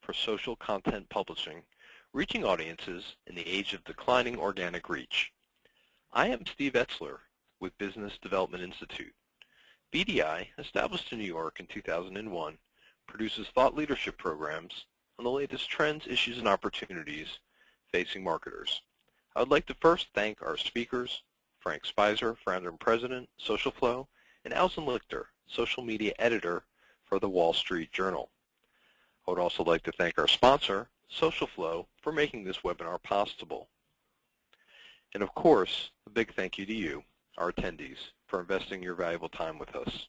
for social content publishing, reaching audiences in the age of declining organic reach. I am Steve Etzler with Business Development Institute. BDI, established in New York in 2001, produces thought leadership programs on the latest trends, issues, and opportunities facing marketers. I would like to first thank our speakers, Frank Spicer, founder and president, SocialFlow, and Alison Lichter, social media editor for the Wall Street Journal. I would also like to thank our sponsor, SocialFlow, for making this webinar possible. And of course, a big thank you to you, our attendees, for investing your valuable time with us.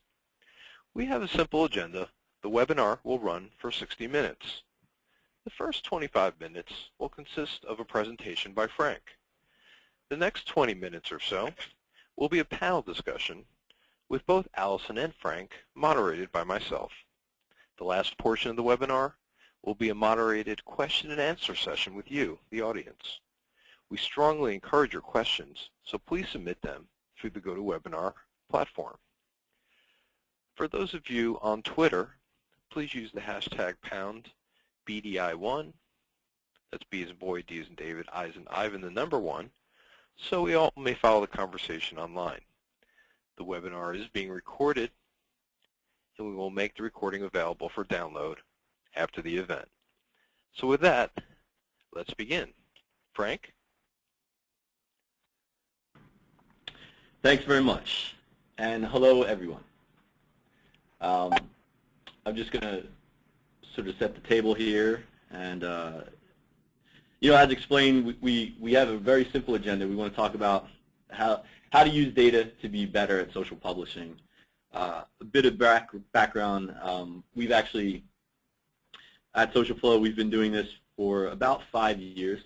We have a simple agenda. The webinar will run for 60 minutes. The first 25 minutes will consist of a presentation by Frank. The next 20 minutes or so will be a panel discussion with both Alison and Frank, moderated by myself. The last portion of the webinar will be a moderated question and answer session with you, the audience. We strongly encourage your questions, so please submit them through the GoToWebinar platform. For those of you on Twitter, please use the hashtag #BDI1, that's B as in boy, D as in David, I as in Ivan, the number 1, so we all may follow the conversation online. The webinar is being recorded, and we will make the recording available for download after the event. So with that, let's begin. Frank? Thanks very much, and hello everyone. I'm just going to sort of set the table here, and as explained, we have a very simple agenda. We want to talk about how to use data to be better at social publishing. A bit of background, we've actually, at SocialFlow, we've been doing this for about 5 years.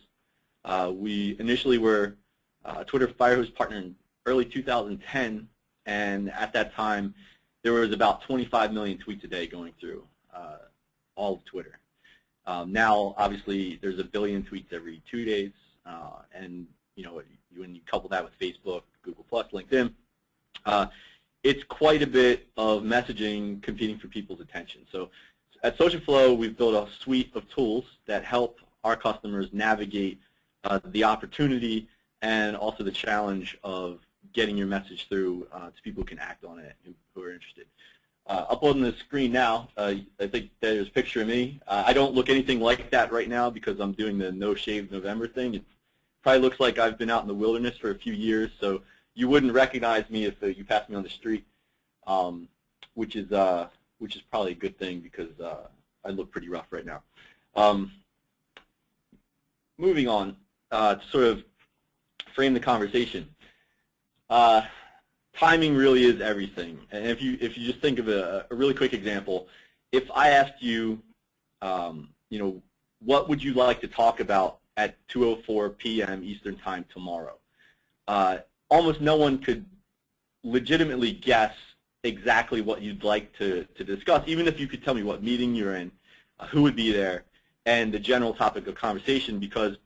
We initially were a Twitter Firehose partner in early 2010, and at that time, there was about 25 million tweets a day going through all of Twitter. Now, obviously, there's 1 billion tweets every 2 days, and when you couple that with Facebook, Google+, LinkedIn, it's quite a bit of messaging competing for people's attention. So at SocialFlow, we've built a suite of tools that help our customers navigate the opportunity and also the challenge of getting your message through to people who can act on it, who are interested. Uploading the screen now, I think there's a picture of me. I don't look anything like that right now because I'm doing the No Shave November thing. It probably looks like I've been out in the wilderness for a few years, so you wouldn't recognize me if you passed me on the street, which is probably a good thing because I look pretty rough right now. Moving on to sort of frame the conversation. Timing really is everything. And if you just think of a really quick example, if I asked you, what would you like to talk about at 2:04 p.m. Eastern Time tomorrow? Almost no one could legitimately guess exactly what you'd like to discuss, even if you could tell me what meeting you're in, who would be there, and the general topic of conversation, because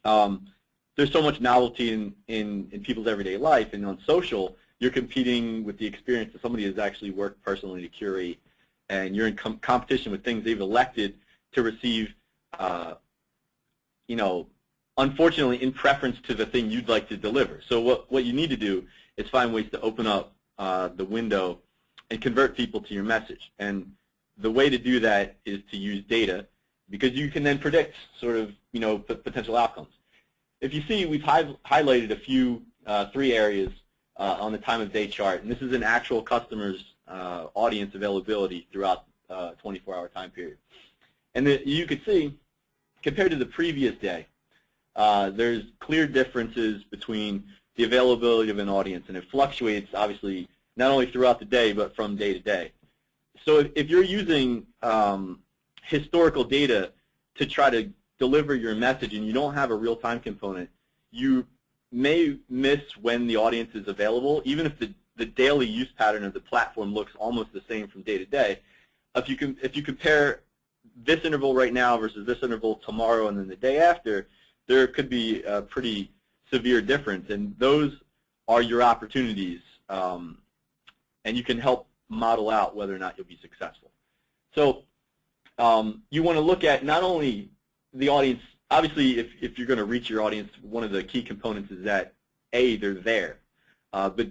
there's so much novelty in people's everyday life, and on social, you're competing with the experience that somebody has actually worked personally to curate, and you're in competition with things they've elected to receive, unfortunately in preference to the thing you'd like to deliver. So what you need to do is find ways to open up the window and convert people to your message. And the way to do that is to use data, because you can then predict sort of, potential outcomes. If you see, we've highlighted a few, 3 areas on the time of day chart, and this is an actual customer's audience availability throughout a 24-hour time period. And you could see, compared to the previous day, there's clear differences between the availability of an audience, and it fluctuates, obviously, not only throughout the day, but from day to day. So if you're using historical data to try to deliver your message and you don't have a real-time component, you may miss when the audience is available, even if the daily use pattern of the platform looks almost the same from day to day. If you compare this interval right now versus this interval tomorrow and then the day after, there could be a pretty severe difference, and those are your opportunities, and you can help model out whether or not you'll be successful. So you want to look at not only the audience. Obviously, if you're going to reach your audience, one of the key components is that A, they're there, but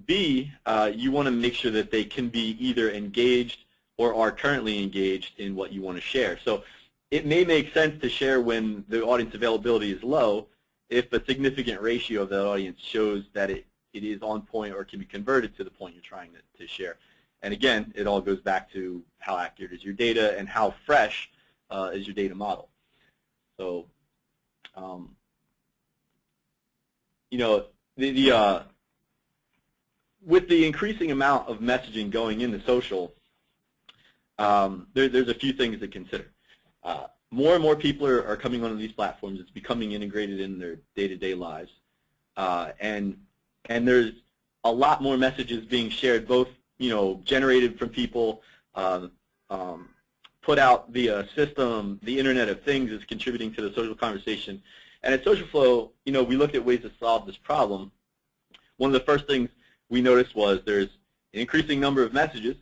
B, you want to make sure that they can be either engaged or are currently engaged in what you want to share. So it may make sense to share when the audience availability is low if a significant ratio of that audience shows that it is on point or can be converted to the point you're trying to share. And again, it all goes back to how accurate is your data and how fresh is your data model. So, you know, with the increasing amount of messaging going into social, there's a few things to consider. More and more people are coming onto these platforms. It's becoming integrated in their day-to-day lives. And there's a lot more messages being shared, both generated from people, put out via system. The Internet of Things is contributing to the social conversation. And at SocialFlow, we looked at ways to solve this problem. One of the first things we noticed was there's an increasing number of messages,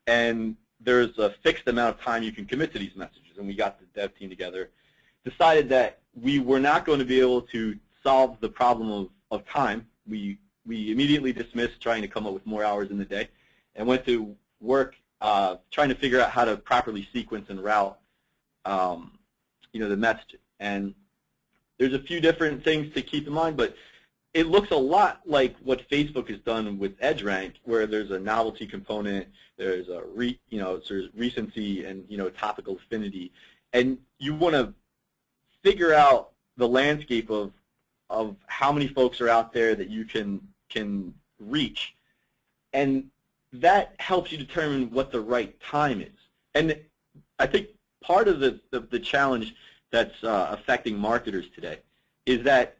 and there's a fixed amount of time you can commit to these messages. And we got the dev team together, decided that we were not going to be able to solve the problem of time. We immediately dismissed trying to come up with more hours in the day and went to work trying to figure out how to properly sequence and route the messaging. And there's a few different things to keep in mind, but it looks a lot like what Facebook has done with EdgeRank, where there's a novelty component, there's a there's recency and topical affinity, and you want to figure out the landscape of how many folks are out there that you can reach, and that helps you determine what the right time is. And I think part of the challenge that's affecting marketers today is that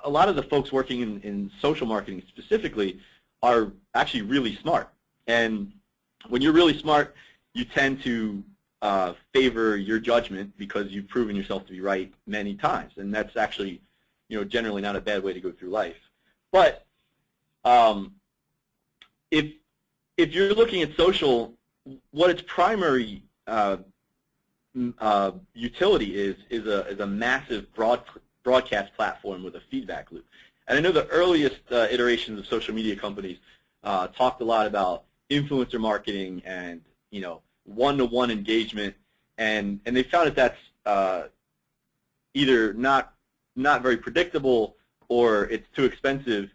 a lot of the folks working in social marketing specifically are actually really smart. And when you're really smart, you tend to favor your judgment because you've proven yourself to be right many times. And that's actually generally not a bad way to go through life. But if you're looking at social, what its primary utility is a massive broadcast platform with a feedback loop. And I know the earliest iterations of social media companies talked a lot about influencer marketing and one-to-one engagement, and they found that that's either not very predictable or it's too expensive.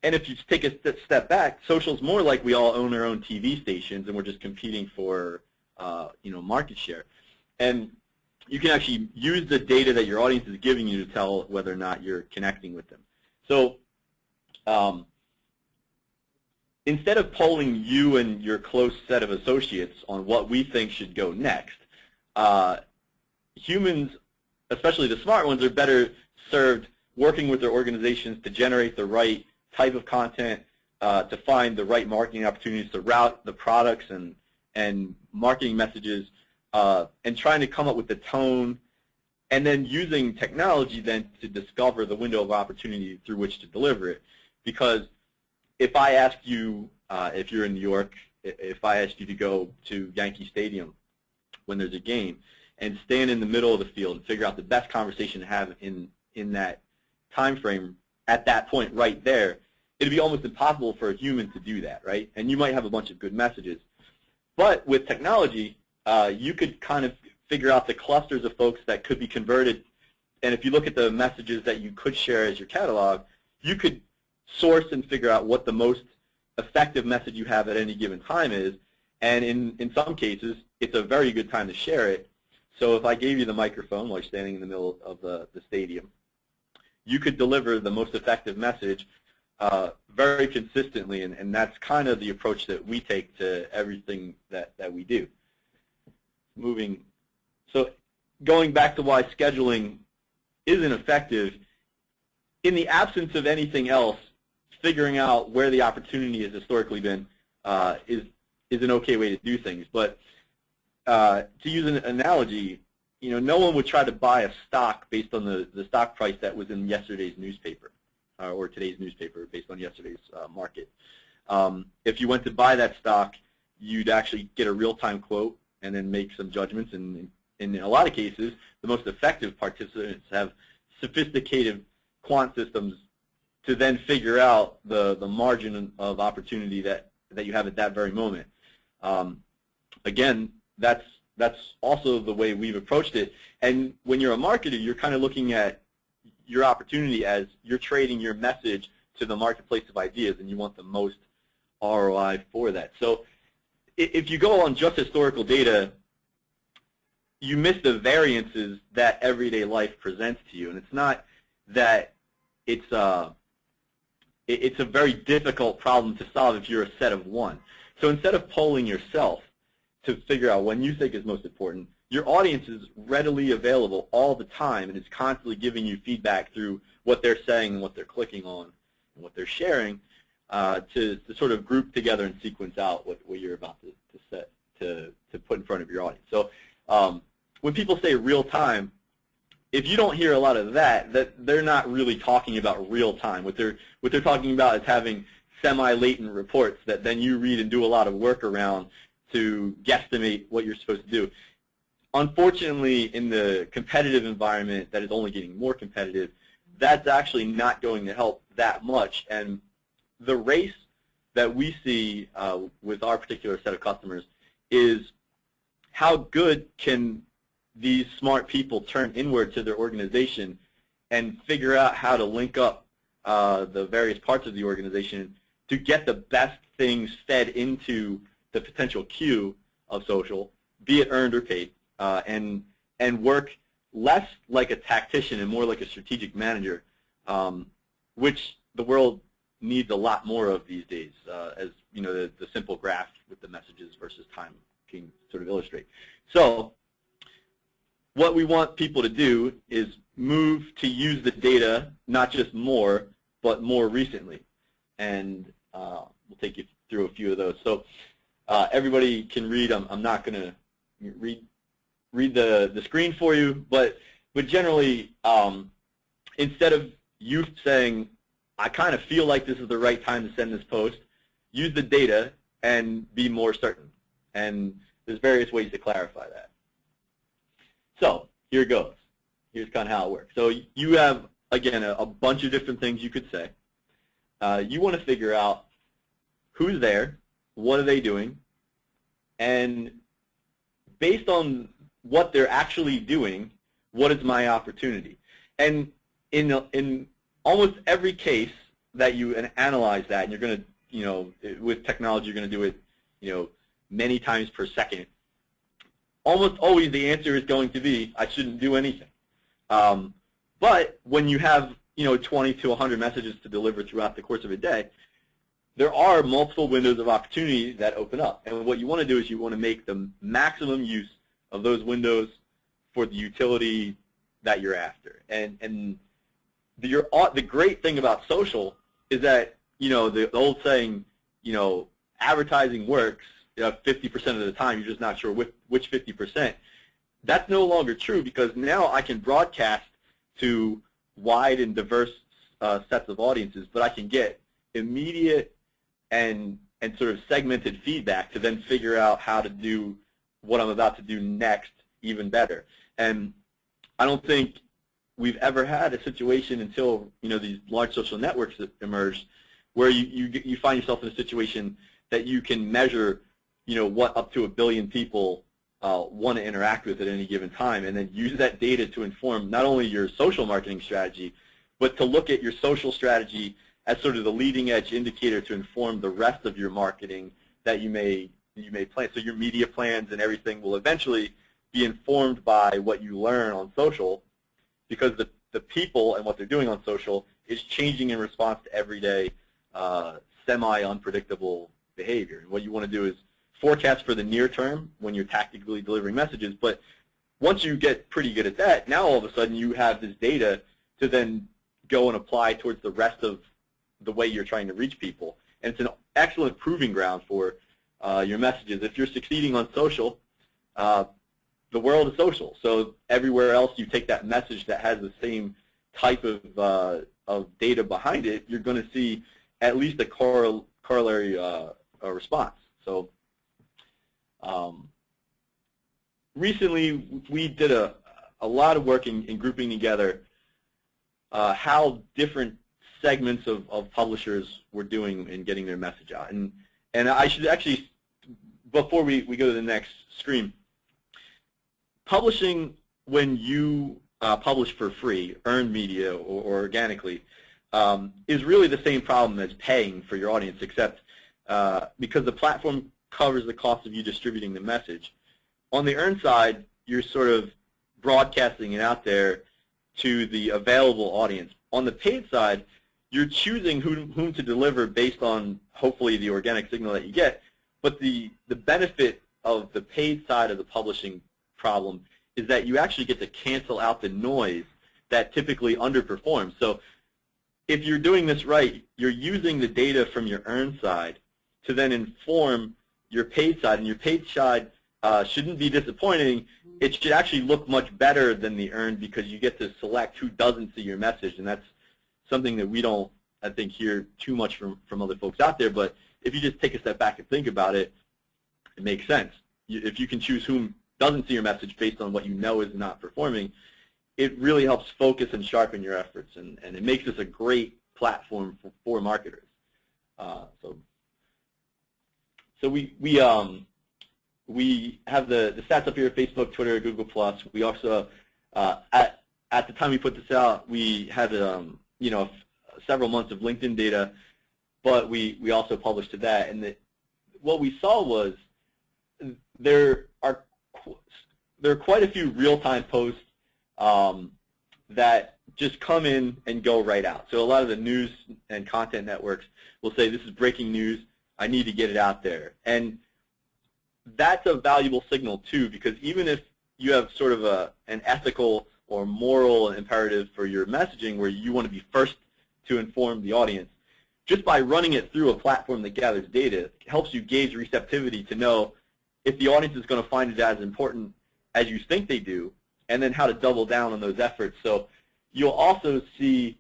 And if you take a step back, social's more like we all own our own TV stations and we're just competing for market share. And you can actually use the data that your audience is giving you to tell whether or not you're connecting with them. So instead of polling you and your close set of associates on what we think should go next, humans, especially the smart ones, are better served working with their organizations to generate the right type of content, to find the right marketing opportunities, to route the products and marketing messages, and trying to come up with the tone, and then using technology then to discover the window of opportunity through which to deliver it. Because if I ask you, if you're in New York, if I ask you to go to Yankee Stadium when there's a game and stand in the middle of the field and figure out the best conversation to have in that time frame at that point right there, it'd be almost impossible for a human to do that, right? And you might have a bunch of good messages. But with technology, you could kind of figure out the clusters of folks that could be converted. And if you look at the messages that you could share as your catalog, you could source and figure out what the most effective message you have at any given time is. And in some cases, it's a very good time to share it. So if I gave you the microphone while you're standing in the middle of the stadium, you could deliver the most effective message very consistently, and that's kind of the approach that we take to everything that we do. So going back to why scheduling isn't effective, in the absence of anything else, figuring out where the opportunity has historically been is an okay way to do things. But to use an analogy, no one would try to buy a stock based on the stock price that was in yesterday's newspaper or today's newspaper based on yesterday's market. If you went to buy that stock, you'd actually get a real-time quote, and then make some judgments. And in a lot of cases, the most effective participants have sophisticated quant systems to then figure out the margin of opportunity that you have at that very moment. Again, that's also the way we've approached it. And when you're a marketer, you're kind of looking at your opportunity as you're trading your message to the marketplace of ideas, and you want the most ROI for that. So if you go on just historical data, you miss the variances that everyday life presents to you. And it's not that it's a very difficult problem to solve if you're a set of one. So instead of polling yourself to figure out when you think is most important, your audience is readily available all the time and is constantly giving you feedback through what they're saying and what they're clicking on and what they're sharing to sort of group together and sequence out what you're about to put in front of your audience. So when people say real time, if you don't hear a lot of that they're not really talking about real time. What they're talking about is having semi-latent reports that then you read and do a lot of work around to guesstimate what you're supposed to do. Unfortunately, in the competitive environment that is only getting more competitive, that's actually not going to help that much. And the race that we see with our particular set of customers is how good can these smart people turn inward to their organization and figure out how to link up the various parts of the organization to get the best things fed into the potential queue of social, be it earned or paid, and work less like a tactician and more like a strategic manager, which the world needs a lot more of these days, as you know, the simple graph with the messages versus time can sort of illustrate. So what we want people to do is move to use the data not just more, but more recently. And we'll take you through a few of those. So everybody can read. I'm not going to read the screen for you, but generally, instead of you saying, I kind of feel like this is the right time to send this post, use the data and be more certain. And there's various ways to clarify that. So here it goes. Here's kind of how it works. So you have, again, a bunch of different things you could say. You want to figure out who's there, what are they doing, and based on what they're actually doing, what is my opportunity? And in almost every case that you analyze that, and you're going to, with technology, you're going to do it, many times per second. Almost always the answer is going to be, I shouldn't do anything. But when you have 20 to 100 messages to deliver throughout the course of a day, there are multiple windows of opportunity that open up. And what you want to do is you want to make the maximum use of those windows for the utility that you're after. And the great thing about social is that, the old saying, advertising works 50% of the time, you're just not sure which 50%. That's no longer true because now I can broadcast to wide and diverse sets of audiences, but I can get immediate and sort of segmented feedback to then figure out how to do what I'm about to do next even better. And I don't think we've ever had a situation until these large social networks that emerged where you find yourself in a situation that you can measure what up to 1 billion people want to interact with at any given time, and then use that data to inform not only your social marketing strategy, but to look at your social strategy as sort of the leading edge indicator to inform the rest of your marketing that you may plan. So your media plans and everything will eventually be informed by what you learn on social, because the people and what they're doing on social is changing in response to everyday semi-unpredictable behavior. And what you want to do is forecast for the near term when you're tactically delivering messages, but once you get pretty good at that, now all of a sudden you have this data to then go and apply towards the rest of the way you're trying to reach people. And it's an excellent proving ground for your messages. If you're succeeding on social, the world is social. So everywhere else you take that message that has the same type of data behind it, you're going to see at least a corollary response. So recently we did a lot of work in grouping together how different segments of publishers were doing in getting their message out. And I should actually, before we go to the next screen, publishing when you publish for free, earned media or organically, is really the same problem as paying for your audience, except because the platform covers the cost of you distributing the message. On the earned side, you're sort of broadcasting it out there to the available audience. On the paid side, you're choosing whom to deliver based on hopefully the organic signal that you get. But the benefit of the paid side of the publishing problem is that you actually get to cancel out the noise that typically underperforms. So if you're doing this right, you're using the data from your earned side to then inform your paid side, and your paid side shouldn't be disappointing. It should actually look much better than the earned because you get to select who doesn't see your message, and that's something that we don't, I think, hear too much from other folks out there. But if you just take a step back and think about it, it makes sense. If you can choose whom doesn't see your message based on what you know is not performing, it really helps focus and sharpen your efforts, and it makes this a great platform for marketers. So we have the stats up here: Facebook, Twitter, Google+. We also at the time we put this out, we had several months of LinkedIn data, but we also published to that. And what we saw was there are quite a few real-time posts that just come in and go right out. So a lot of the news and content networks will say, this is breaking news, I need to get it out there. And that's a valuable signal too, because even if you have sort of an ethical or moral imperative for your messaging where you want to be first to inform the audience, just by running it through a platform that gathers data, it helps you gauge receptivity to know if the audience is going to find it as important as you think they do, and then how to double down on those efforts. So you'll also see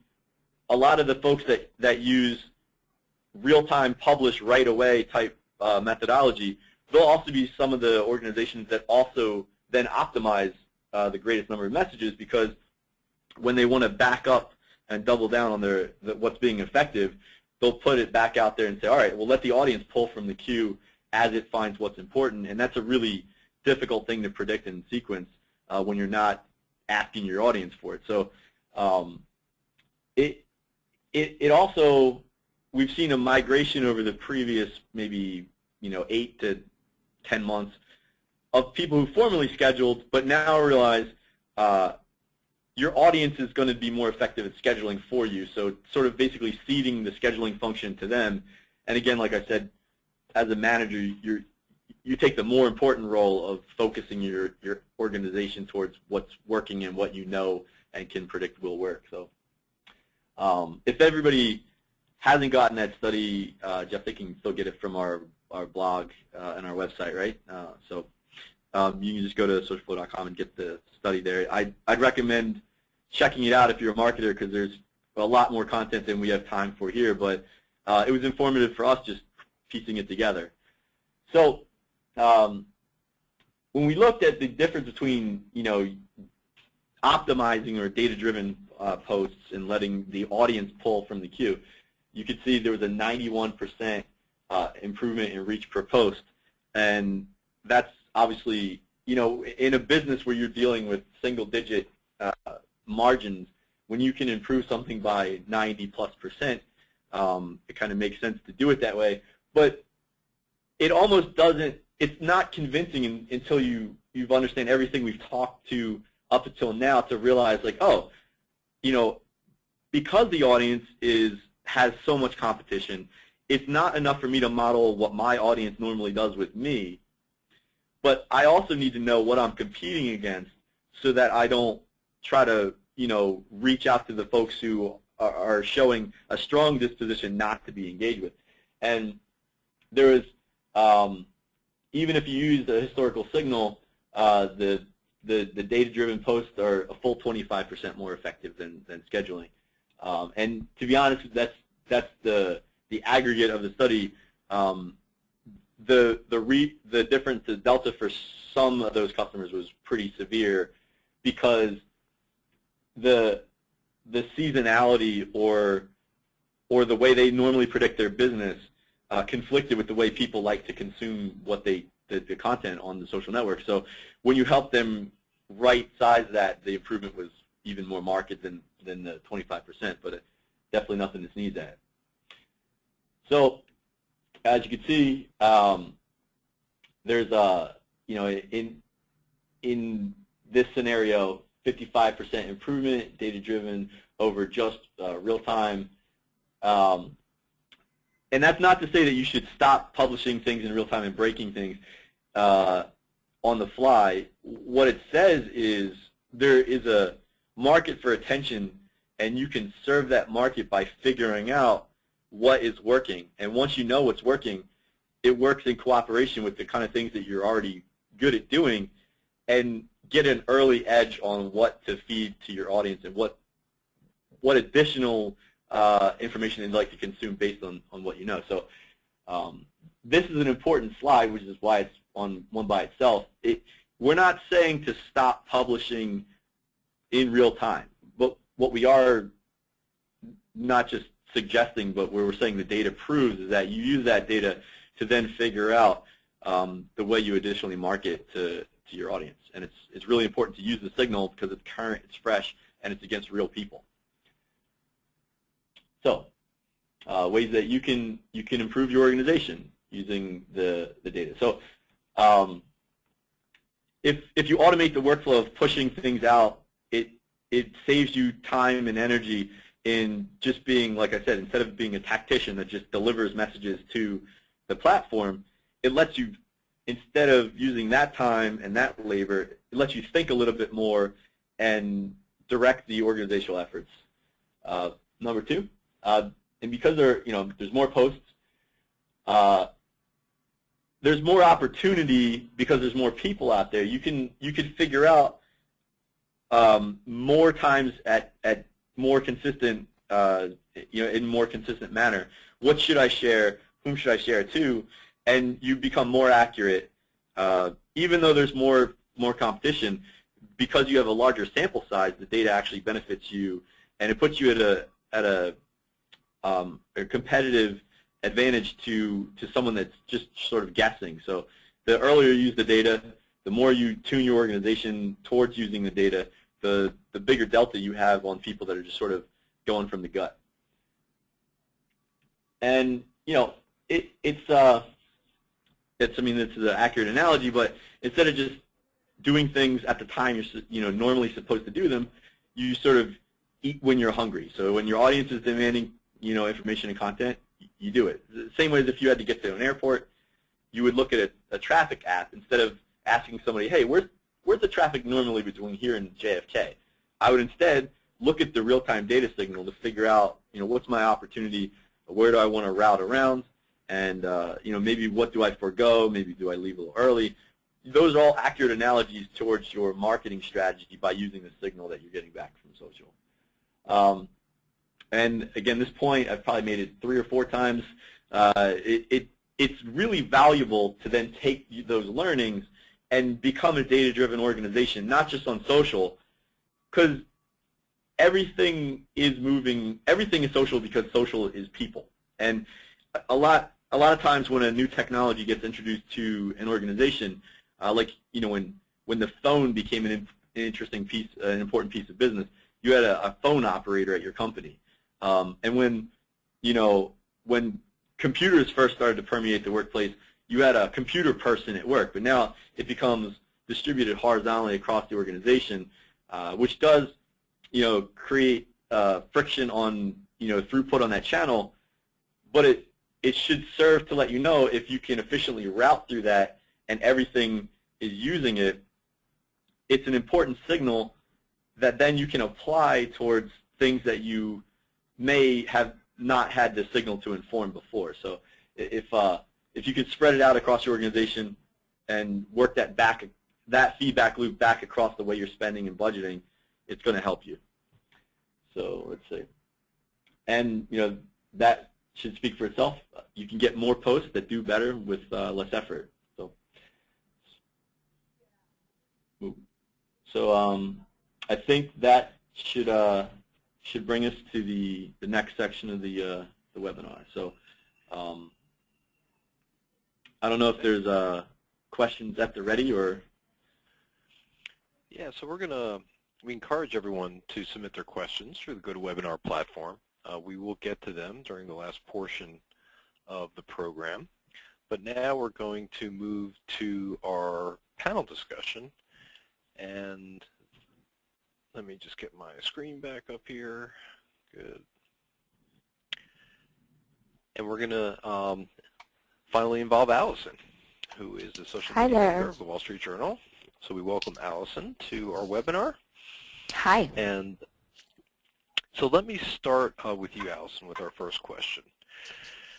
a lot of the folks that use real-time publish right away type methodology. There'll also be some of the organizations that also then optimize the greatest number of messages, because when they want to back up and double down on what's being effective, they'll put it back out there and say, all right, we'll let the audience pull from the queue as it finds what's important. And that's a really difficult thing to predict in sequence when you're not asking your audience for it. So it also, we've seen a migration over the previous maybe 8 to 10 months of people who formerly scheduled but now realize your audience is going to be more effective at scheduling for you. So sort of basically ceding the scheduling function to them. And again, like I said, as a manager, you take the more important role of focusing your organization towards what's working and what you know and can predict will work. So if everybody hasn't gotten that study, Jeff, they can still get it from our blog and our website, right? So you can just go to socialflow.com and get the study there. I'd recommend checking it out if you're a marketer, because there's a lot more content than we have time for here, but it was informative for us just piecing it together. So when we looked at the difference between optimizing or data-driven posts and letting the audience pull from the queue, you could see there was a 91% improvement in reach per post. And that's obviously, in a business where you're dealing with single-digit margins, when you can improve something by 90+%, it kind of makes sense to do it that way. But it almost doesn't, it's not convincing until you've understand everything we've talked to up until now to realize, like, oh, because the audience has so much competition, it's not enough for me to model what my audience normally does with me, but I also need to know what I'm competing against so that I don't try to, reach out to the folks who are showing a strong disposition not to be engaged with. And there is, even if you use the historical signal, the data-driven posts are a full 25% more effective than scheduling. And to be honest, that's the aggregate of the study. the difference, the delta for some of those customers was pretty severe because the seasonality or the way they normally predict their business conflicted with the way people like to consume the content on the social network. So when you help them right size that, the improvement was even more marked than the 25%, but definitely nothing to sneeze at. So as you can see, there's in this scenario, 55% improvement, data-driven over just real time. And that's not to say that you should stop publishing things in real time and breaking things on the fly. What it says is there is a market for attention, and you can serve that market by figuring out what is working. And once you know what's working, it works in cooperation with the kind of things that you're already good at doing, and get an early edge on what to feed to your audience and what additional information they'd like to consume based on what you know. So this is an important slide, which is why it's on one by itself. We're not saying to stop publishing in real time, but what we are not just suggesting, but where we're saying the data proves is that you use that data to then figure out the way you additionally market to your audience. And it's really important to use the signal because it's current, it's fresh, and it's against real people. So ways that you can improve your organization using the data. So if you automate the workflow of pushing things out, it saves you time and energy in just being, like I said, instead of being a tactician that just delivers messages to the platform, it lets you, instead of using that time and that labor, it lets you think a little bit more and direct the organizational efforts. Number two, and because there's more posts, there's more opportunity because there's more people out there. You can figure out more times at more consistent, in more consistent manner. What should I share? Whom should I share it to? And you become more accurate, even though there's more competition. Because you have a larger sample size, the data actually benefits you, and it puts you at a competitive advantage to someone that's just sort of guessing. So the earlier you use the data, the more you tune your organization towards using the data, the bigger delta you have on people that are just sort of going from the gut. And it's I mean, this is an accurate analogy, but instead of just doing things at the time you're normally supposed to do them, you sort of eat when you're hungry. So when your audience is demanding information and content, you do it. The same way as if you had to get to an airport, you would look at a traffic app instead of asking somebody, hey, where's the traffic normally between here and JFK? I would instead look at the real-time data signal to figure out, what's my opportunity, where do I want to route around, and maybe what do I forego, maybe do I leave a little early. Those are all accurate analogies towards your marketing strategy by using the signal that you're getting back from social. And again, this point, I've probably made it 3 or 4 times. It's really valuable to then take those learnings and become a data-driven organization, not just on social, because everything is moving. Everything is social because social is people. And a lot of times when a new technology gets introduced to an organization, when the phone became an important piece of business, you had a phone operator at your company. And when computers first started to permeate the workplace, you had a computer person at work. But now it becomes distributed horizontally across the organization, which does create friction on throughput on that channel. But it should serve to let you know if you can efficiently route through that and everything is using it. It's an important signal that then you can apply towards things that you may have not had the signal to inform before. So if you could spread it out across your organization and work that feedback loop back across the way you're spending and budgeting, it's going to help you. So let's see. And that should speak for itself. You can get more posts that do better with less effort. So I think that should bring us to the next section of the webinar. So I don't know if there's questions at the ready or. Yeah, so we encourage everyone to submit their questions through the GoToWebinar platform. We will get to them during the last portion of the program. But now we're going to move to our panel discussion. And let me just get my screen back up here. Good. And we're going to finally involve Allison, who is the social media editor of the Wall Street Journal. So we welcome Allison to our webinar. Hi. And so let me start with you, Allison, with our first question.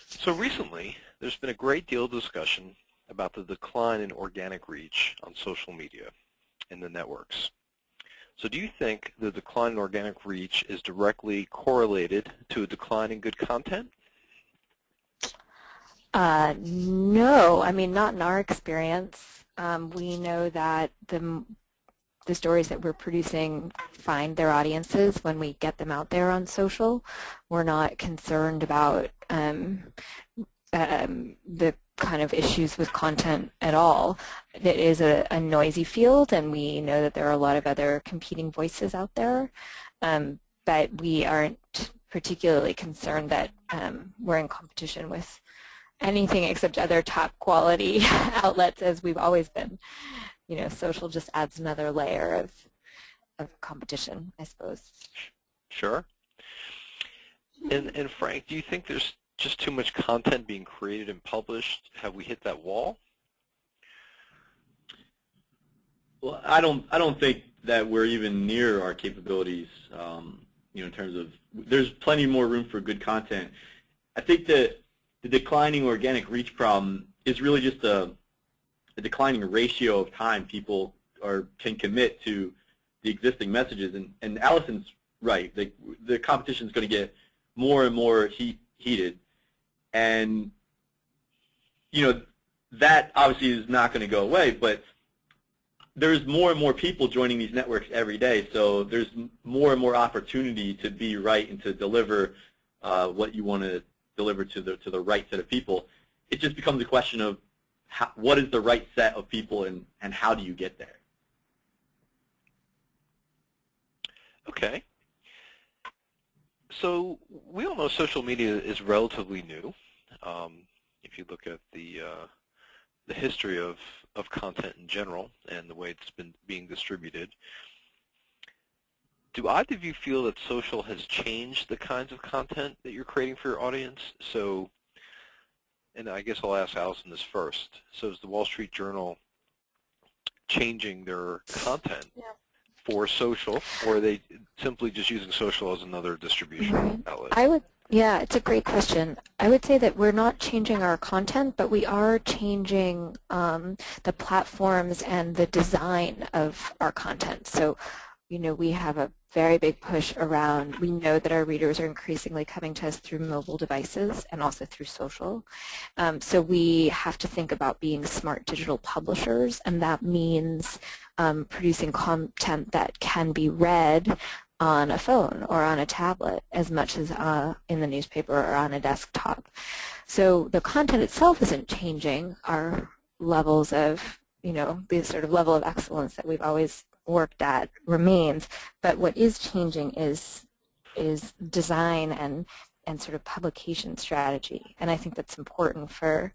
So recently, there's been a great deal of discussion about the decline in organic reach on social media and the networks. So do you think the decline in organic reach is directly correlated to a decline in good content? No, I mean, not in our experience. We know that the stories that we're producing find their audiences when we get them out there on social. We're not concerned about the kind of issues with content at all. It is a noisy field, and we know that there are a lot of other competing voices out there, but we aren't particularly concerned that we're in competition with anything except other top quality outlets, as we've always been. You know, social just adds another layer of competition, I suppose. Sure. And Frank, do you think there's just too much content being created and published? Have we hit that wall? Well, I don't think that we're even near our capabilities. You know, in terms of, there's plenty more room for good content. I think that the declining organic reach problem is really just a declining ratio of time people can commit to the existing messages. And Allison's right. The competition is going to get more and more heated. And, you know, that obviously is not going to go away, but there's more and more people joining these networks every day, so there's more and more opportunity to be right and to deliver what you want to deliver to the right set of people. It just becomes a question of what is the right set of people and how do you get there? Okay. So we all know social media is relatively new. If you look at the history of content in general and the way it's been being distributed, do either of you feel that social has changed the kinds of content that you're creating for your audience? So, and I guess I'll ask Allison this first. So is the Wall Street Journal changing their content for social, or are they simply just using social as another distribution outlet? Yeah, it's a great question. I would say that we're not changing our content, but we are changing the platforms and the design of our content. So, you know, we have a very big push around, we know that our readers are increasingly coming to us through mobile devices and also through social. So we have to think about being smart digital publishers, and that means producing content that can be read on a phone or on a tablet as much as in the newspaper or on a desktop. So the content itself isn't changing. Our levels of, you know, the sort of level of excellence that we've always worked at remains, but what is changing is design and sort of publication strategy. And I think that's important for,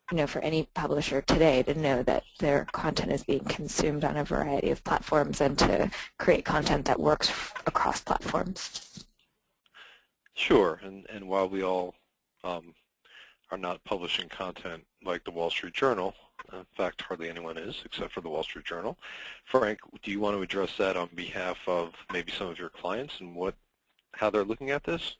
you know, for any publisher today to know that their content is being consumed on a variety of platforms and to create content that works across platforms. Sure, and while we all are not publishing content like the Wall Street Journal, in fact, hardly anyone is except for the Wall Street Journal. Frank, do you want to address that on behalf of maybe some of your clients and how they're looking at this?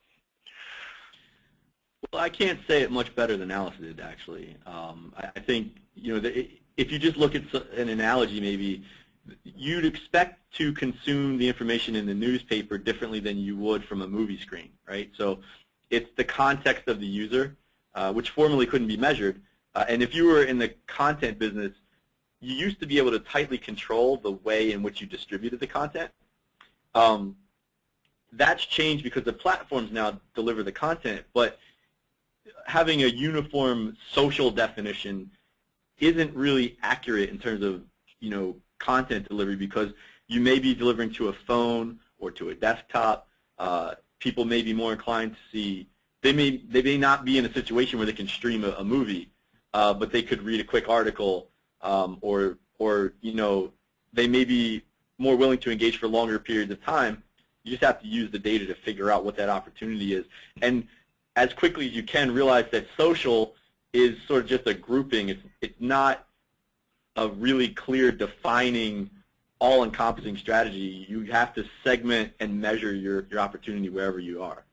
Well, I can't say it much better than Alice did, actually. I think, you know, if you just look at an analogy, maybe you'd expect to consume the information in the newspaper differently than you would from a movie screen, right? So It's the context of the user, which formerly couldn't be measured. And if you were in the content business, you used to be able to tightly control the way in which you distributed the content. That's changed because the platforms now deliver the content, but having a uniform social definition isn't really accurate in terms of, content delivery, because you may be delivering to a phone or to a desktop. People may be more inclined to see, they may not be in a situation where they can stream a movie, but they could read a quick article, or they may be more willing to engage for longer periods of time. You just have to use the data to figure out what that opportunity is. And as quickly as you can, realize that social is sort of just a grouping. It's not a really clear, defining, all-encompassing strategy. You have to segment and measure your opportunity wherever you are.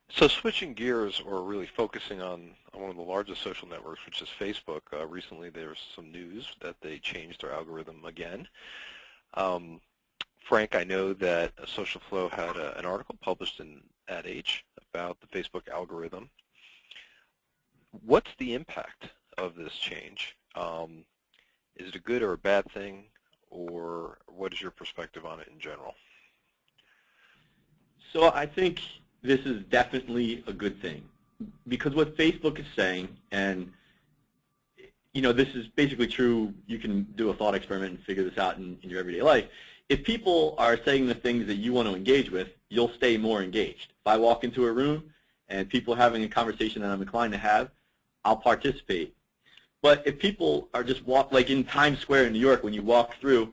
So switching gears, or really focusing on one of the largest social networks, which is Facebook, recently there was some news that they changed their algorithm again. Frank, I know that Social Flow had an article published in Ad Age about the Facebook algorithm. What's the impact of this change? Is it a good or a bad thing, or what is your perspective on it in general? So I think this is definitely a good thing, because what Facebook is saying, and this is basically true, you can do a thought experiment and figure this out in your everyday life. If people are saying the things that you want to engage with, you'll stay more engaged. If I walk into a room and people are having a conversation that I'm inclined to have, I'll participate. But if people are just like in Times Square in New York, when you walk through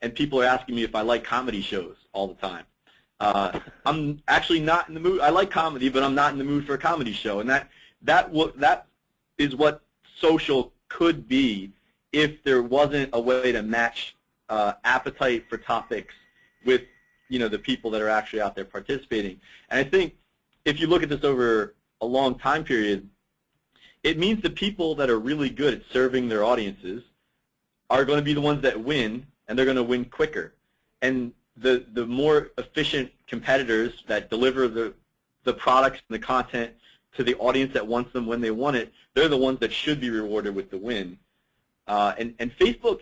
and people are asking me if I like comedy shows all the time, I'm actually not in the mood. I like comedy, but I'm not in the mood for a comedy show. And that is what social could be if there wasn't a way to match appetite for topics with the people that are actually out there participating. And I think if you look at this over a long time period, it means the people that are really good at serving their audiences are going to be the ones that win, and they're going to win quicker. And the more efficient competitors that deliver the products and the content to the audience that wants them when they want it, they're the ones that should be rewarded with the win. And Facebook,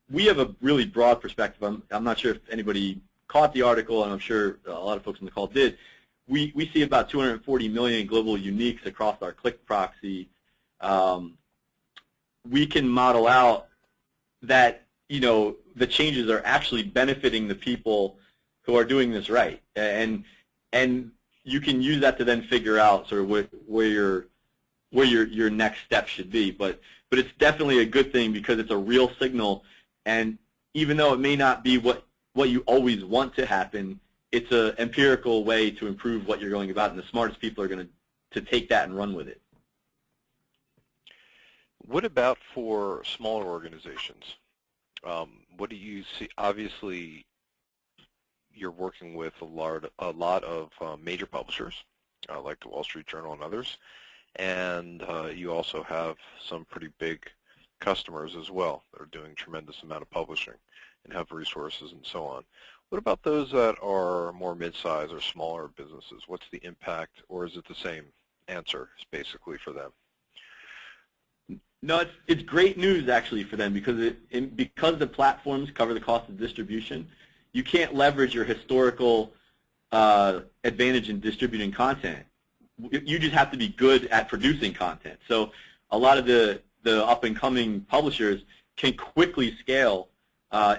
we have a really broad perspective. I'm not sure if anybody caught the article, and I'm sure a lot of folks on the call did. We see about 240 million global uniques across our click proxy. We can model out that the changes are actually benefiting the people who are doing this right, and you can use that to then figure out sort of where your next step should be. But it's definitely a good thing, because it's a real signal, and even though it may not be what you always want to happen, it's an empirical way to improve what you're going about, and the smartest people are going to take that and run with it. What about for smaller organizations? What do you see? Obviously, you're working with a lot of major publishers, like the Wall Street Journal and others, and you also have some pretty big customers as well that are doing a tremendous amount of publishing and have resources and so on. What about those that are more mid-size or smaller businesses? What's the impact, or is it the same answer basically for them? No, it's great news actually for them, because because the platforms cover the cost of distribution, you can't leverage your historical advantage in distributing content. You just have to be good at producing content. So a lot of the up-and-coming publishers can quickly scale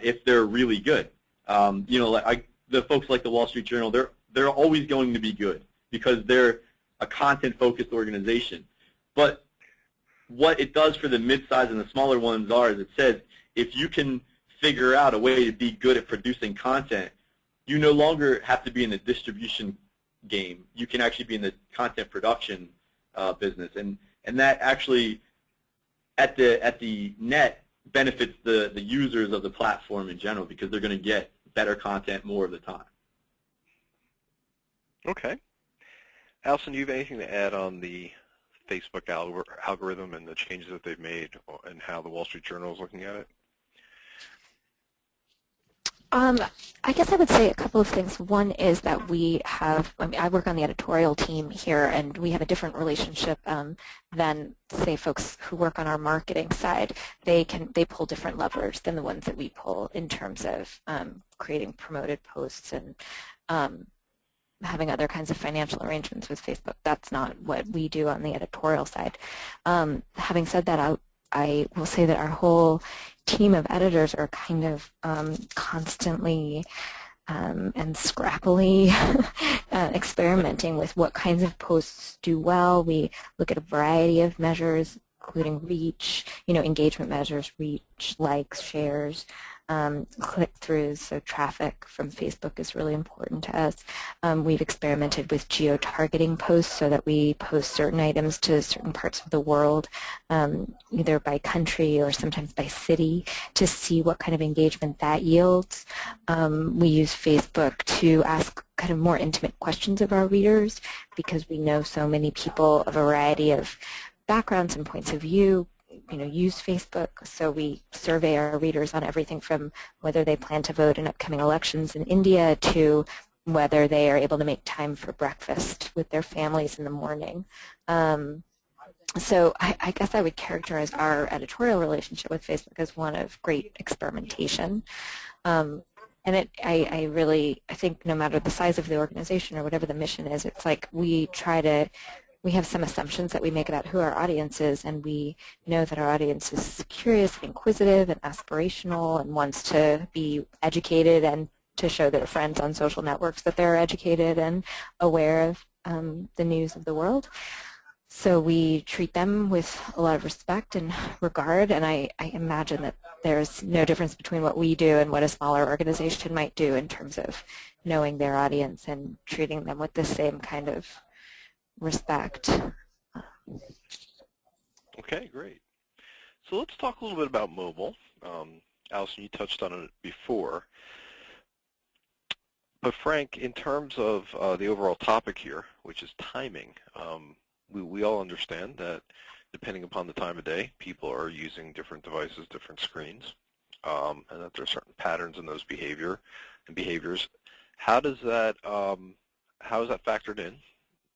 if they're really good. The folks like the Wall Street Journal, they're always going to be good because they're a content-focused organization. But what it does for the mid-size and the smaller ones is it says if you can figure out a way to be good at producing content, you no longer have to be in the distribution game. You can actually be in the content production business, and that actually at the net benefits the users of the platform in general, because they're going to get better content more of the time. Okay. Alison, do you have anything to add on the Facebook algorithm and the changes that they've made and how the Wall Street Journal is looking at it? I guess I would say a couple of things. One is that we have, I work on the editorial team here, and we have a different relationship than, say, folks who work on our marketing side. They pull different levers than the ones that we pull in terms of creating promoted posts and having other kinds of financial arrangements with Facebook. That's not what we do on the editorial side. Having said that, I will say that our whole team of editors are kind of constantly and scrappily experimenting with what kinds of posts do well. We look at a variety of measures, including reach, engagement measures, reach, likes, shares, click-throughs, so traffic from Facebook is really important to us. We've experimented with geo-targeting posts so that we post certain items to certain parts of the world, either by country or sometimes by city, to see what kind of engagement that yields. We use Facebook to ask kind of more intimate questions of our readers because we know so many people, a variety of backgrounds and points of view, use Facebook, so we survey our readers on everything from whether they plan to vote in upcoming elections in India to whether they are able to make time for breakfast with their families in the morning. So I guess I would characterize our editorial relationship with Facebook as one of great experimentation. And I think no matter the size of the organization or whatever the mission is, it's like we have some assumptions that we make about who our audience is, and we know that our audience is curious and inquisitive and aspirational and wants to be educated and to show their friends on social networks that they're educated and aware of the news of the world. So we treat them with a lot of respect and regard, and I imagine that there's no difference between what we do and what a smaller organization might do in terms of knowing their audience and treating them with the same kind of respect. Okay, great. So let's talk a little bit about mobile. Allison, you touched on it before. But Frank, in terms of the overall topic here, which is timing, we all understand that depending upon the time of day, people are using different devices, different screens, and that there are certain patterns in those behaviors. How is that factored in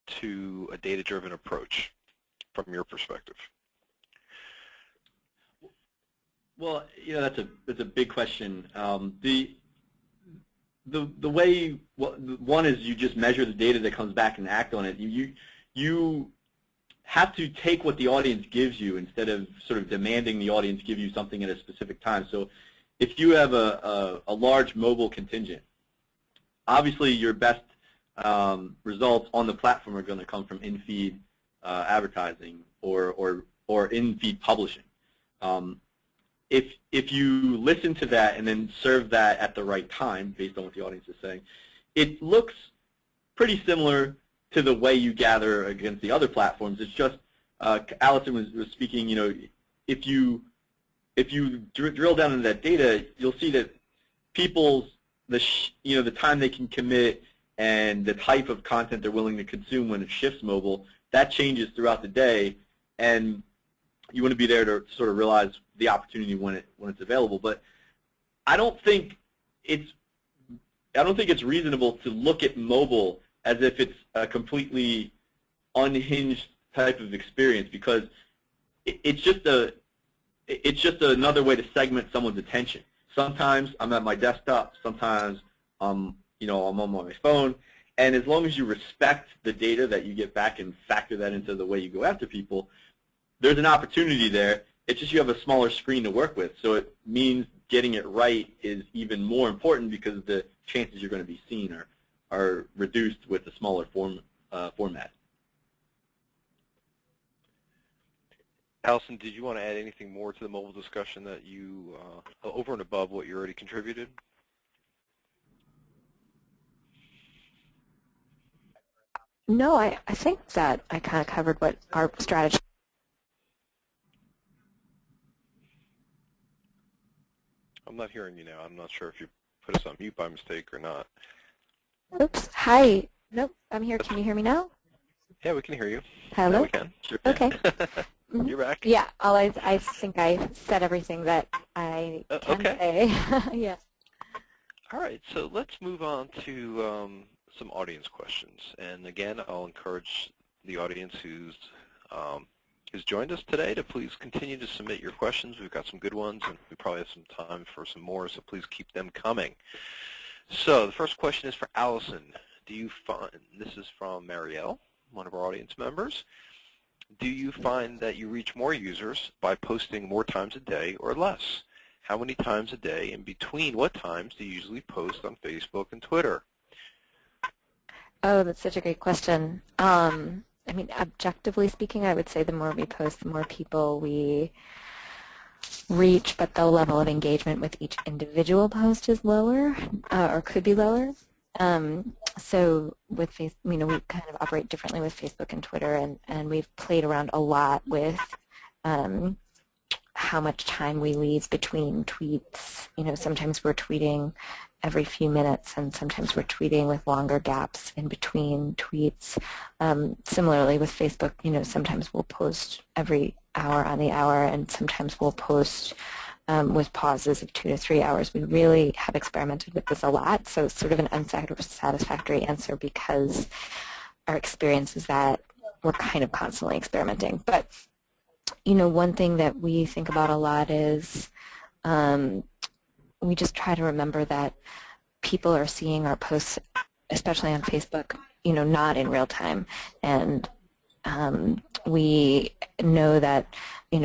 to a data-driven approach from your perspective? Well, that's a big question. The way one is you just measure the data that comes back and act on it. You have to take what the audience gives you instead of sort of demanding the audience give you something at a specific time. So if you have a large mobile contingent, obviously your best results on the platform are going to come from in-feed advertising or in-feed publishing. If you listen to that and then serve that at the right time, based on what the audience is saying, it looks pretty similar to the way you gather against the other platforms. It's just, Allison was speaking, if you drill down into that data, you'll see that people's, the time they can commit and the type of content they're willing to consume when it shifts mobile, that changes throughout the day, and you want to be there to sort of realize the opportunity when it's available. But I don't think it's reasonable to look at mobile as if it's a completely unhinged type of experience, because it's just another way to segment someone's attention. Sometimes I'm at my desktop, sometimes I'm on my phone, and as long as you respect the data that you get back and factor that into the way you go after people, there's an opportunity there. It's just you have a smaller screen to work with, so it means getting it right is even more important because the chances you're going to be seen are reduced with a smaller format. Allison, did you want to add anything more to the mobile discussion that you, over and above what you already contributed? No, I think that I kind of covered what our strategy. I'm not hearing you now. I'm not sure if you put us on mute by mistake or not. Oops. Hi. Nope. I'm here. Can you hear me now? Yeah, we can hear you. Hello? Yeah, we can. Sure can. Okay. You're back. Yeah. I think I said everything that I can say. Yeah. All right, so let's move on to some audience questions. And again, I'll encourage the audience who's joined us today to please continue to submit your questions. We've got some good ones, and we probably have some time for some more, so please keep them coming. So the first question is for Allison. Do you find, this is from Marielle, one of our audience members, do you find that you reach more users by posting more times a day or less? How many times a day, and between what times do you usually post on Facebook and Twitter? Oh, that's such a great question. I mean, objectively speaking, I would say the more we post, the more people we reach, but the level of engagement with each individual post is lower, or could be lower. So with we kind of operate differently with Facebook and Twitter, and we've played around a lot with how much time we leave between tweets. Sometimes we're tweeting every few minutes, and sometimes we're tweeting with longer gaps in between tweets. Similarly with Facebook, sometimes we'll post every hour on the hour, and sometimes we'll post with pauses of 2 to 3 hours. We really have experimented with this a lot, so it's sort of an unsatisfactory answer because our experience is that we're kind of constantly experimenting. But one thing that we think about a lot is we just try to remember that people are seeing our posts, especially on Facebook, not in real time. And we know that,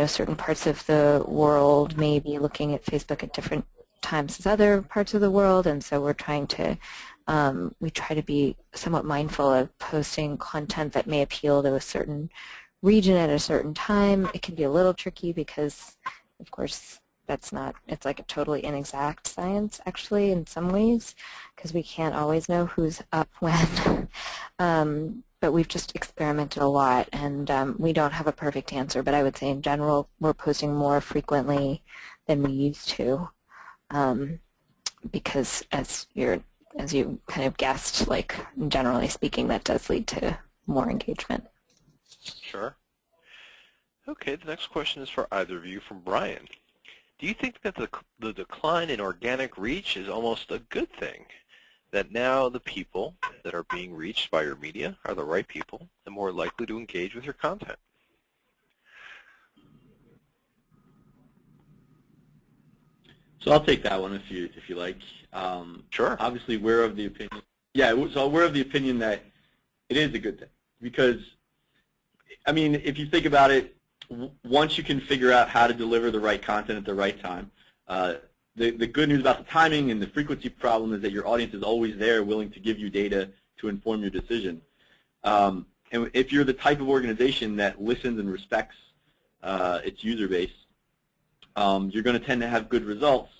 certain parts of the world may be looking at Facebook at different times as other parts of the world, and so we're trying to, we try to be somewhat mindful of posting content that may appeal to a certain region at a certain time. It can be a little tricky because, of course, it's like a totally inexact science, actually, in some ways, because we can't always know who's up when. But we've just experimented a lot, and we don't have a perfect answer, but I would say in general we're posting more frequently than we used to, because as you kind of guessed, like generally speaking, that does lead to more engagement. Sure. Okay, the next question is for either of you, from Brian. Do you think that the decline in organic reach is almost a good thing? That now the people that are being reached by your media are the right people and more likely to engage with your content? So I'll take that one if you like. Sure. Obviously, we're of the opinion. Yeah, so we're of the opinion that it is a good thing because, I mean, if you think about it, once you can figure out how to deliver the right content at the right time, the good news about the timing and the frequency problem is that your audience is always there, willing to give you data to inform your decision. And if you're the type of organization that listens and respects its user base, you're going to tend to have good results,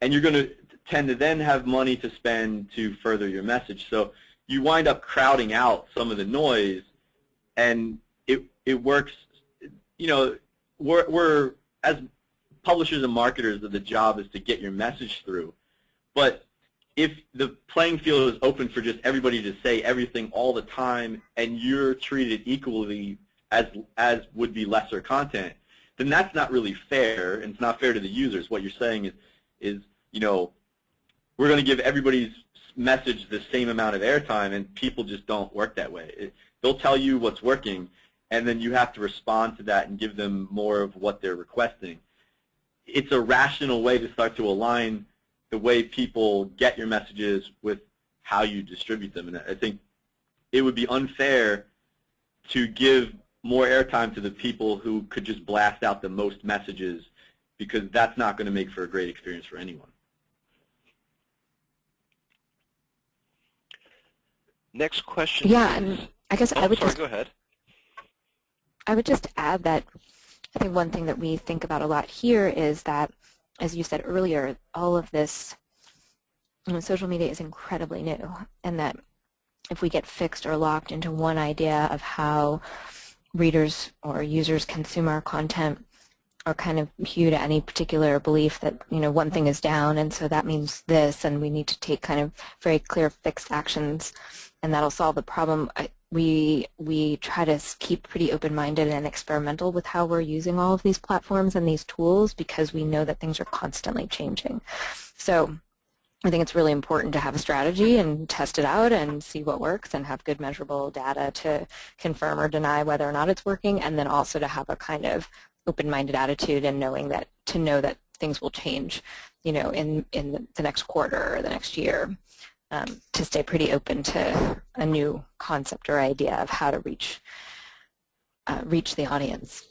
and you're going to tend to then have money to spend to further your message. So you wind up crowding out some of the noise, and it works. We're as publishers and marketers, the job is to get your message through. But if the playing field is open for just everybody to say everything all the time, and you're treated equally as would be lesser content, then that's not really fair, and it's not fair to the users. What you're saying is we're going to give everybody's message the same amount of airtime, and people just don't work that way. They'll tell you what's working, and then you have to respond to that and give them more of what they're requesting. It's a rational way to start to align the way people get your messages with how you distribute them. And I think it would be unfair to give more airtime to the people who could just blast out the most messages, because that's not going to make for a great experience for anyone. Next question. Yeah, and I guess I would sorry, go ahead. I would just add that I think one thing that we think about a lot here is that, as you said earlier, all of this, social media is incredibly new, and that if we get fixed or locked into one idea of how readers or users consume our content, or kind of hew to any particular belief that, one thing is down, and so that means this, and we need to take kind of very clear fixed actions, and that'll solve the problem. We try to keep pretty open-minded and experimental with how we're using all of these platforms and these tools, because we know that things are constantly changing. So I think it's really important to have a strategy and test it out and see what works and have good measurable data to confirm or deny whether or not it's working, and then also to have a kind of open-minded attitude and to know that things will change, you know, in the next quarter or the next year, to stay pretty open to a new concept or idea of how to reach the audience.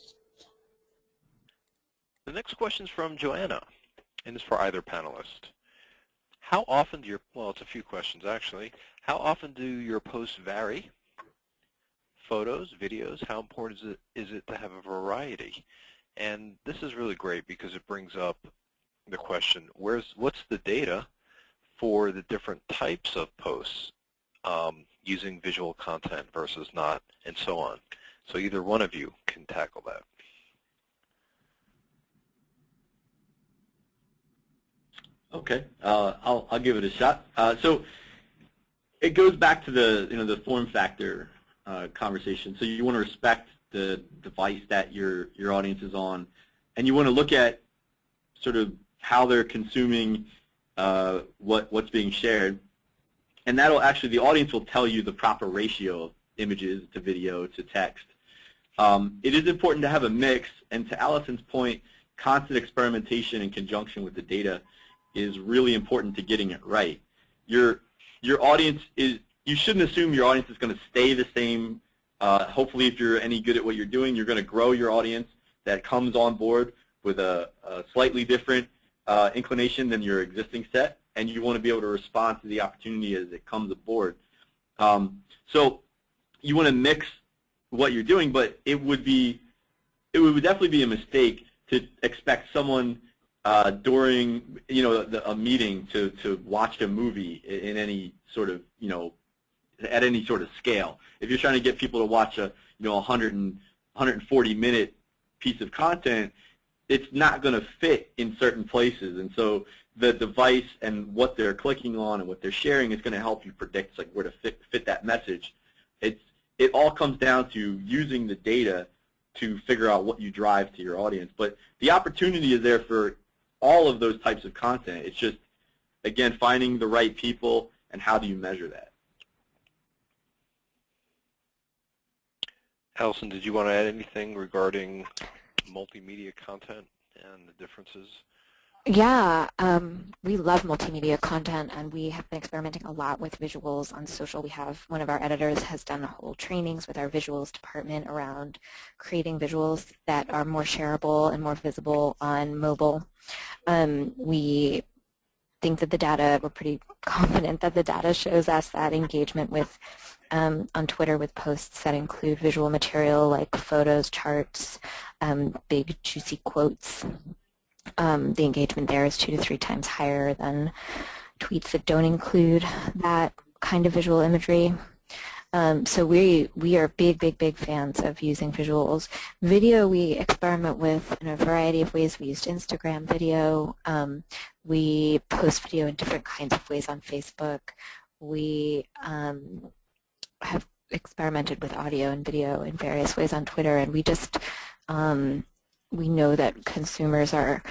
The next question is from Joanna, and it's for either panelist. How often do well, it's a few questions actually. How often do your posts vary? Photos, videos, how important is it to have a variety? And this is really great because it brings up the question, what's the data for the different types of posts using visual content versus not, and so on. So either one of you can tackle that. Okay, I'll give it a shot. So it goes back to the form factor conversation. So you want to respect the device that your audience is on, and you want to look at sort of how they're consuming what's being shared, and that'll actually, the audience will tell you the proper ratio of images to video to text. It is important to have a mix, and to Allison's point, constant experimentation in conjunction with the data is really important to getting it right. Your audience is, you shouldn't assume your audience is going to stay the same. Hopefully, if you're any good at what you're doing, you're going to grow your audience that comes on board with a slightly different inclination than your existing set, and you want to be able to respond to the opportunity as it comes aboard. So you want to mix what you're doing, but it would definitely be a mistake to expect someone during a meeting to watch a movie in any sort of at any sort of scale. If you're trying to get people to watch a 140-minute piece of content, it's not going to fit in certain places, and so the device and what they're clicking on and what they're sharing is going to help you predict like where to fit that message. It all comes down to using the data to figure out what you drive to your audience, but the opportunity is there for all of those types of content. It's just, again, finding the right people and how do you measure that. Allison, did you want to add anything regarding multimedia content and the differences? Yeah, we love multimedia content, and we have been experimenting a lot with visuals on social. We have, one of our editors has done whole trainings with our visuals department around creating visuals that are more shareable and more visible on mobile. We think that the data, we're pretty confident that the data shows us that engagement with on Twitter with posts that include visual material like photos, charts, big juicy quotes. The engagement there is 2 to 3 times higher than tweets that don't include that kind of visual imagery. So we are big fans of using visuals. Video we experiment with in a variety of ways. We used Instagram video. We post video in different kinds of ways on Facebook. We have experimented with audio and video in various ways on Twitter, and we just we know that consumers are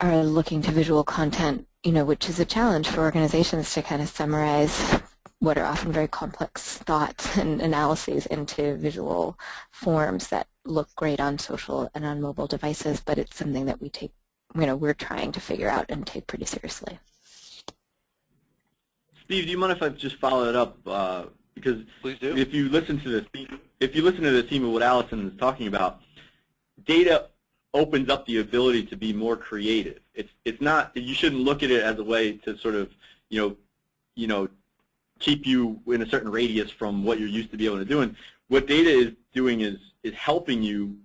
looking to visual content, which is a challenge for organizations to kind of summarize what are often very complex thoughts and analyses into visual forms that look great on social and on mobile devices, but it's something that we take, we're trying to figure out and take pretty seriously. Steve, do you mind if I just follow it up? Because please do. If you listen to the theme of what Allison is talking about, data opens up the ability to be more creative. It's not, you shouldn't look at it as a way to sort of keep you in a certain radius from what you're used to be able to do. And what data is doing is helping you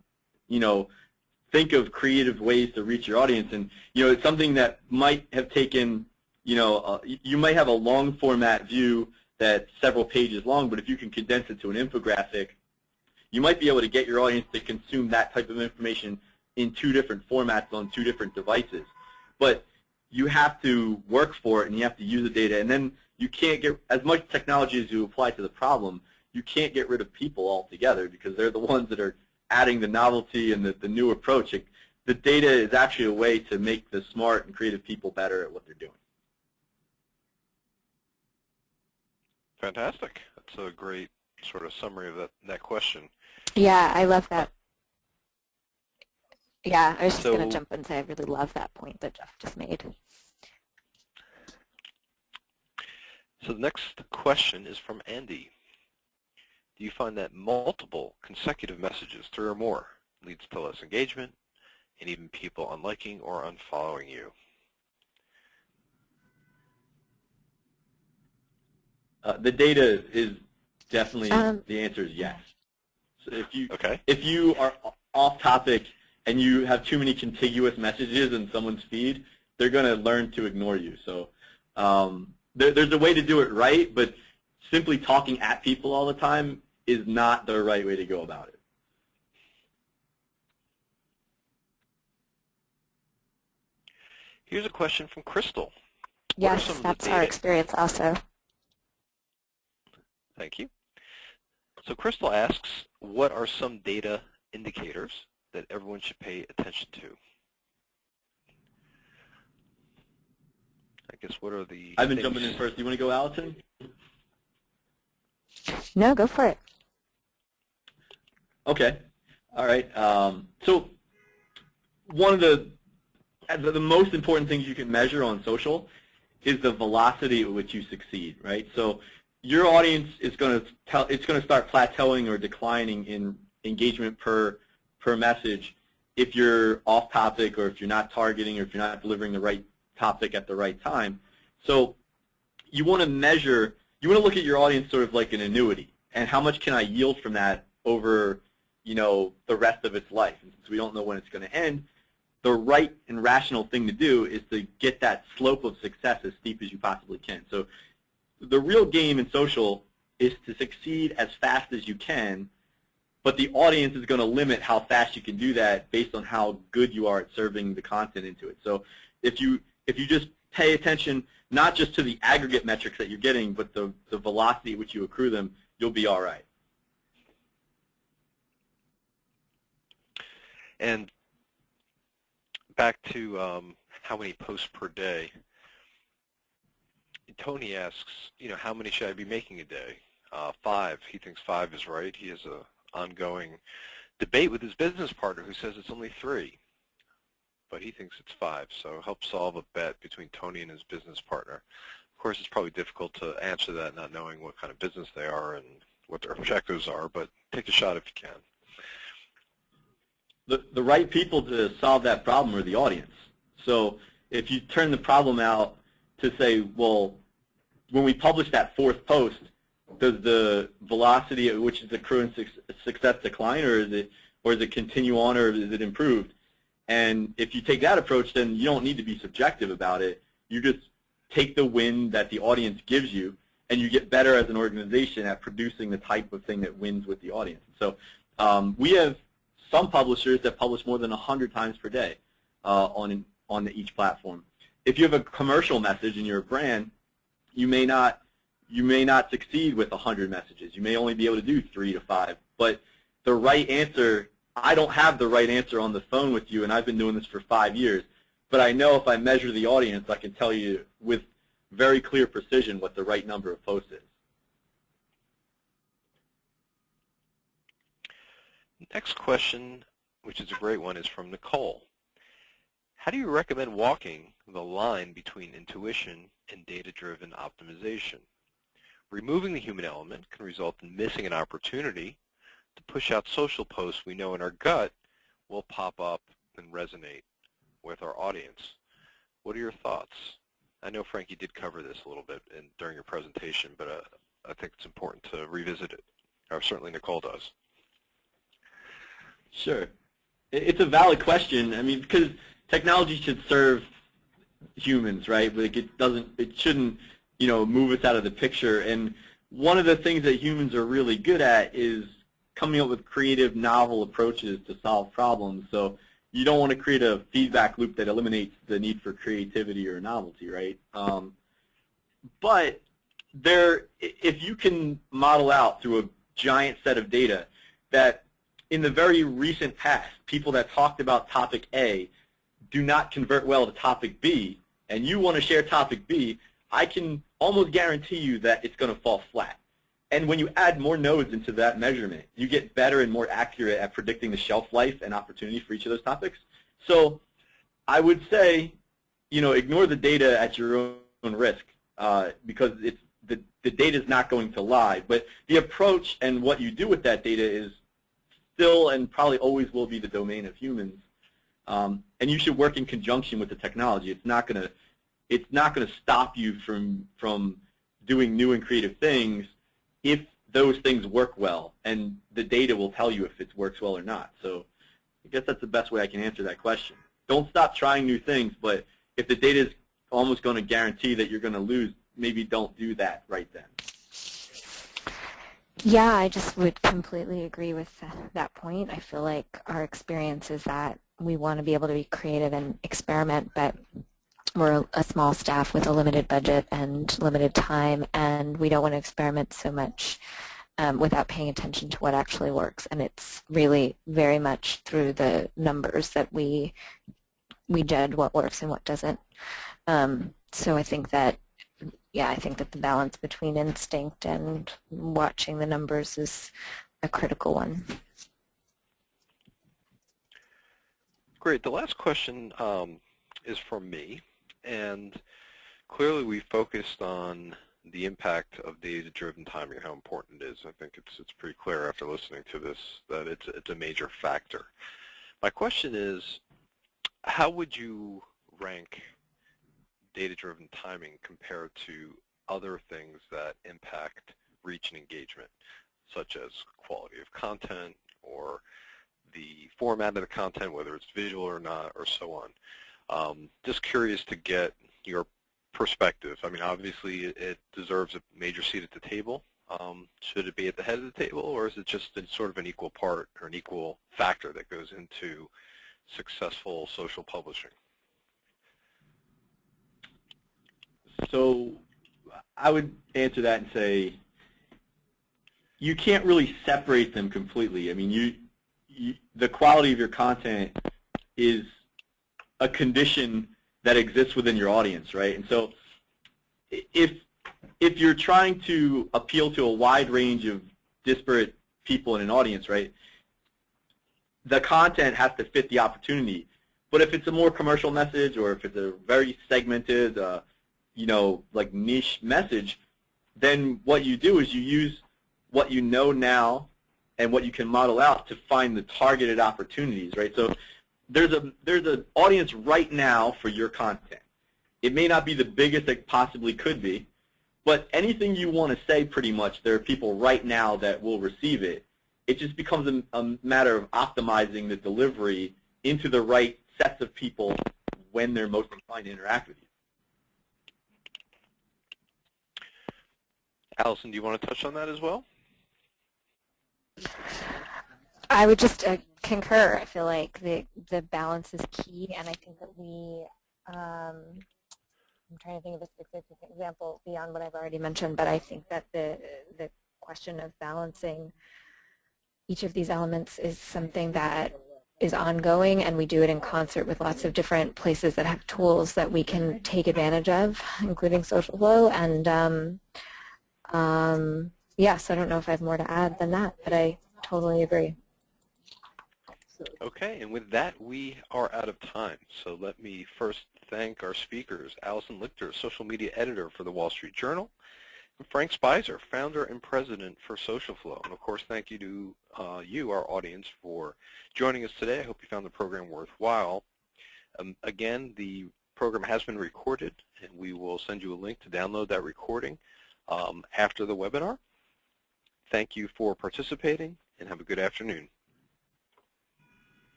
think of creative ways to reach your audience. And it's something that might have taken you might have a long format view that's several pages long, but if you can condense it to an infographic, you might be able to get your audience to consume that type of information in 2 different formats on 2 different devices. But you have to work for it, and you have to use the data, and then you can't get, as much technology as you apply to the problem, you can't get rid of people altogether because they're the ones that are adding the novelty and the new approach. The data is actually a way to make the smart and creative people better at what they're doing. Fantastic. That's a great sort of summary of that question. Yeah, I love that. Yeah, I was just going to So, jump and say I really love that point that Jeff just made. so the next question is from Andy. Do you find that multiple consecutive messages, 3 or more, leads to less engagement and even people unliking or unfollowing you? The data is definitely, the answer is yes. So if you are off topic and you have too many contiguous messages in someone's feed, they're going to learn to ignore you. So there's a way to do it right, but simply talking at people all the time is not the right way to go about it. Here's a question from Crystal. Yes, that's our experience also. Thank you. So Crystal asks, what are some data indicators that everyone should pay attention to? I guess what are the I've been jumping in first. Do you want to go, Allison? No, go for it. Okay. All right. So one of the most important things you can measure on social is the velocity at which you succeed, right? So your audience is going to start plateauing or declining in engagement per message if you're off topic or if you're not targeting or if you're not delivering the right topic at the right time. So you want to measure, you want to look at your audience sort of like an annuity, and how much can I yield from that over, you know, the rest of its life. And since we don't know when it's going to end, the right and rational thing to do is to get that slope of success as steep as you possibly can. So the real game in social is to succeed as fast as you can, but the audience is going to limit how fast you can do that based on how good you are at serving the content into it. So if you just pay attention not just to the aggregate metrics that you're getting, but the velocity at which you accrue them, you'll be all right. And back to how many posts per day, Tony asks, you know, how many should I be making a day? 5. He thinks 5 is right. He has an ongoing debate with his business partner who says it's only 3, but he thinks it's 5. So help solve a bet between Tony and his business partner. Of course, it's probably difficult to answer that not knowing what kind of business they are and what their objectives are, but take a shot if you can. The right people to solve that problem are the audience. So if you turn the problem out to say, well, when we publish that 4th post, does the velocity at which it's accruing success decline, or is it continue on, or is it improved? And if you take that approach, then you don't need to be subjective about it. You just take the win that the audience gives you, and you get better as an organization at producing the type of thing that wins with the audience. So we have some publishers that publish more than 100 times per day on each platform. If you have a commercial message in your brand, you may not succeed with 100 messages. You may only be able to do 3 to 5. But the right answer, I don't have the right answer on the phone with you, and I've been doing this for 5 years. But I know if I measure the audience, I can tell you with very clear precision what the right number of posts is. Next question, which is a great one, is from Nicole. How do you recommend walking the line between intuition and data-driven optimization? Removing the human element can result in missing an opportunity to push out social posts we know in our gut will pop up and resonate with our audience. What are your thoughts? I know Frankie did cover this a little bit during your presentation, but I think it's important to revisit it, or certainly Nicole does. Sure. It's a valid question. I mean, because technology should serve humans, right? Like it shouldn't, you know, move us out of the picture. And one of the things that humans are really good at is coming up with creative, novel approaches to solve problems. So you don't want to create a feedback loop that eliminates the need for creativity or novelty, right? But if you can model out through a giant set of data that in the very recent past, people that talked about topic A do not convert well to topic B, and you want to share topic B, I can almost guarantee you that it's going to fall flat. And when you add more nodes into that measurement, you get better and more accurate at predicting the shelf life and opportunity for each of those topics. So I would say, ignore the data at your own risk because the data is not going to lie. But the approach and what you do with that data is still and probably always will be the domain of humans. And you should work in conjunction with the technology. It's not going to stop you from doing new and creative things if those things work well, and the data will tell you if it works well or not. So I guess that's the best way I can answer that question. Don't stop trying new things, but if the data is almost going to guarantee that you're going to lose, maybe don't do that right then. Yeah, I just would completely agree with that point. I feel like our experience is that we want to be able to be creative and experiment, but we're a small staff with a limited budget and limited time, and we don't want to experiment so much without paying attention to what actually works. And it's really very much through the numbers that we judge what works and what doesn't. So I think that, I think that the balance between instinct and watching the numbers is a critical one. Great. The last question is from me. And clearly we focused on the impact of data-driven timing, how important it is. I think it's pretty clear after listening to this that it's a major factor. My question is, how would you rank data-driven timing compared to other things that impact reach and engagement, such as quality of content or the format of the content, whether it's visual or not, or so on? Just curious to get your perspective. I mean, obviously it deserves a major seat at the table. Should it be at the head of the table, or is it just sort of an equal part or an equal factor that goes into successful social publishing? So I would answer that and say you can't really separate them completely. I mean, the quality of your content is a condition that exists within your audience, right? And so if you're trying to appeal to a wide range of disparate people in an audience, right, the content has to fit the opportunity. But if it's a more commercial message, or if it's a very segmented, like niche message, then what you do is you use what you know now and what you can model out to find the targeted opportunities, right? So there's an audience right now for your content. It may not be the biggest it possibly could be, but anything you want to say, pretty much, there are people right now that will receive it. It just becomes a matter of optimizing the delivery into the right sets of people when they're most inclined to interact with you. Allison, do you want to touch on that as well? I would just concur. I feel like the balance is key, and I think that I'm trying to think of a specific example beyond what I've already mentioned, but I think that the question of balancing each of these elements is something that is ongoing, and we do it in concert with lots of different places that have tools that we can take advantage of, including Socialflow. And yes, I don't know if I have more to add than that, but I totally agree. Okay, and with that, we are out of time. So let me first thank our speakers, Allison Lichter, social media editor for the Wall Street Journal, and Frank Spicer, founder and president for Socialflow. And of course, thank you to you, our audience, for joining us today. I hope you found the program worthwhile. Again, the program has been recorded, and we will send you a link to download that recording after the webinar. Thank you for participating, and have a good afternoon.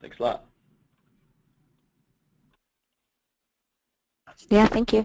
Thanks a lot. Yeah, thank you.